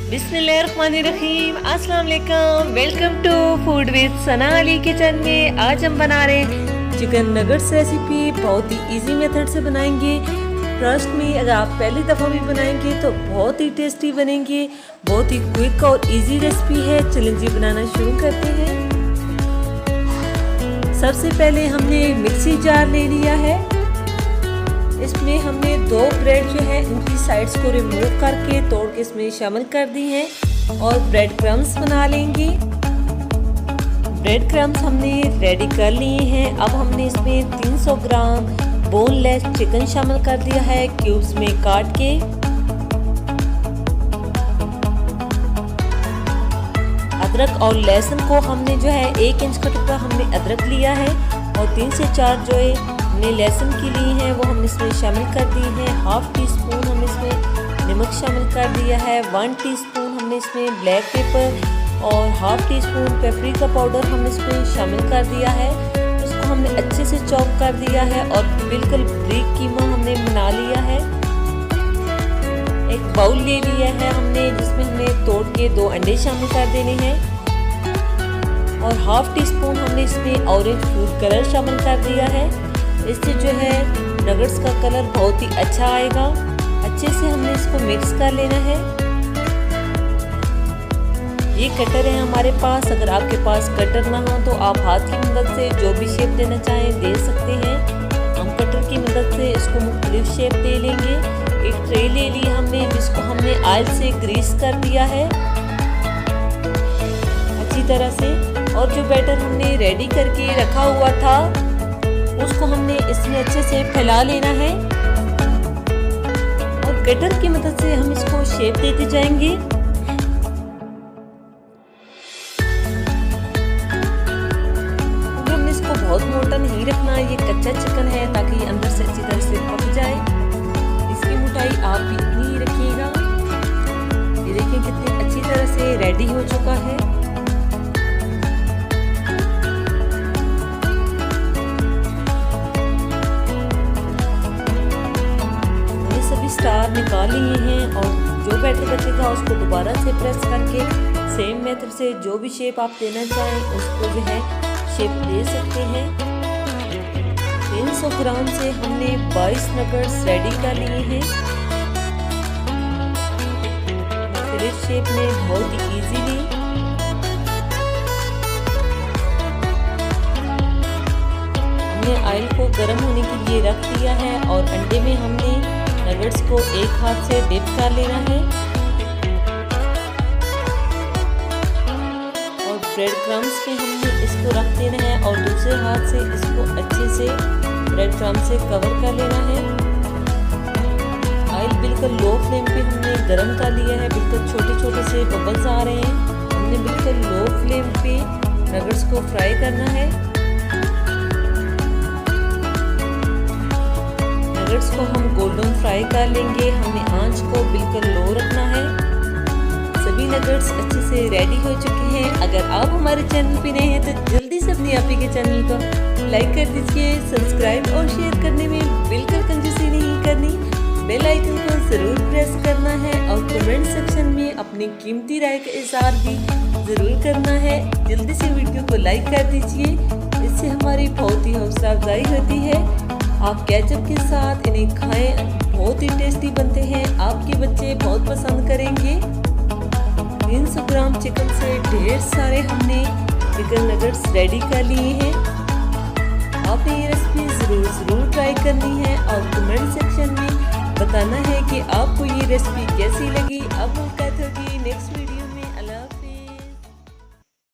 बिस्मिल्लाहिर्रहमानिर्रहीम, अस्सलाम वालेकुम। Welcome to food with Sana Ali kitchen में। आज हम बना रहे हैं चिकन नगेट्स रेसिपी। बहुत ही इजी मेथड से बनाएंगे। ट्रस्ट में, अगर आप पहली दफ़ा भी बनाएंगे तो बहुत ही टेस्टी बनेंगे। बहुत ही क्विक और इजी रेसिपी है। चलें जी, बनाना शुरू करते हैं। सबसे पहले हमने मिक्सी जार ले लिया है। इसमें हमने 2 ब्रेड जो है उनकी साइड्स को रिमूव करके तोड़ के इसमें शामिल कर दी हैं और ब्रेड क्रम्स बना लेंगे। ब्रेड क्रम्स हमने रेडी कर लिए हैं। अब हमने इसमें 300 ग्राम बोनलेस चिकन शामिल कर दिया है क्यूब्स में काट के। अदरक और लहसुन को हमने जो है 1 इंच का टुकड़ा हमने अदरक लिया है और 3 से 4 जो है हमने लहसुन की ली है वो हमने इसमें शामिल कर दी है। 1/2 टीस्पून हमने इसमें नमक शामिल कर दिया है। 1 टीस्पून हमने इसमें ब्लैक पेपर और 1/2 टीस्पून पेपरिका पाउडर हमने इसमें शामिल कर दिया है। इसको हमने अच्छे से चॉप कर दिया है और बिल्कुल बारीक कीमा हमने बना लिया है। एक बाउल ले लिया है हमने, जिसमें हमने तोड़ के 2 अंडे शामिल कर देने हैं और 1/2 टीस्पून हमने इसमें ऑरेंज फूड कलर शामिल कर दिया है। इससे जो है नगेट्स का कलर बहुत ही अच्छा आएगा। अच्छे से हमने इसको मिक्स कर लेना है। ये कटर है हमारे पास। अगर आपके पास कटर ना हो तो आप हाथ की मदद से जो भी शेप देना चाहें दे सकते हैं। हम कटर की मदद से इसको मुख्तलिफ शेप दे लेंगे। एक ट्रे ले ली हमने, जिसको हमने ऑयल से ग्रीस कर दिया है अच्छी तरह से। और जो बैटर हमने रेडी करके रखा हुआ था उसको हमने इसमें अच्छे से फैला लेना है और कटर की मदद से हम इसको शेप देते जाएंगे। हमने इसको बहुत मोटा नहीं रखना, ये कच्चा चिकन है ताकि ये अंदर से अच्छी तरह से पक जाए। इसकी मोटाई आप भी इतनी ही रखिएगा। ये देखिए कितनी अच्छी तरह से रेडी हो चुका है। स्टार निकाल लिए हैं और जो बैटर बचेगा उसको दोबारा से प्रेस करके सेम मेथड से जो भी शेप आप देना चाहें उसको जो है शेप दे सकते हैं। 300 ग्राम से हमने 22 नगेट्स रेडी कर लिए हैं मुख्तलिफ शेप में, बहुत ही इजीली। हमने ऑयल को गर्म होने के लिए रख दिया है और अंडे में हमने नगेट्स को एक हाथ से डिप कर लेना है और ब्रेड क्रम्स पे हमने इसको रख देना है और दूसरे हाथ से इसको अच्छे से ब्रेड क्रम्स से कवर कर लेना है। ऑयल बिल्कुल लो फ्लेम पे हमने गर्म कर लिया है। बिल्कुल छोटे छोटे से बबल्स आ रहे हैं। हमने बिल्कुल लो फ्लेम पे नगेट्स को फ्राई करना है। नगेट्स को हम गोल्डन फ्राई कर लेंगे। हमने आंच को बिल्कुल लो रखना है। सभी नगेट्स अच्छे से रेडी हो चुके हैं। अगर आप हमारे चैनल पे नए हैं तो जल्दी से अपने आप ही के चैनल को लाइक कर दीजिए। सब्सक्राइब और शेयर करने में बिल्कुल कंजूसी नहीं करनी। बेल आइकन को ज़रूर प्रेस करना है और कमेंट सेक्शन में अपनी कीमती राय का इज़हार भी ज़रूर करना है। जल्दी से वीडियो को लाइक कर दीजिए। इससे हमारी बहुत ही हौसला अफजाई होती है। आप केचप के साथ इन्हें खाएं, बहुत ही टेस्टी बनते हैं। आपके बच्चे बहुत पसंद करेंगे। 300 ग्राम चिकन से ढेर सारे हमने चिकन नगेट्स रेडी कर लिए हैं। आपने ये रेसिपी ज़रूर ट्राई करनी है और कमेंट सेक्शन में बताना है कि आपको ये रेसिपी कैसी लगी। अब मुलाकात होगी नेक्स्ट वीडियो में।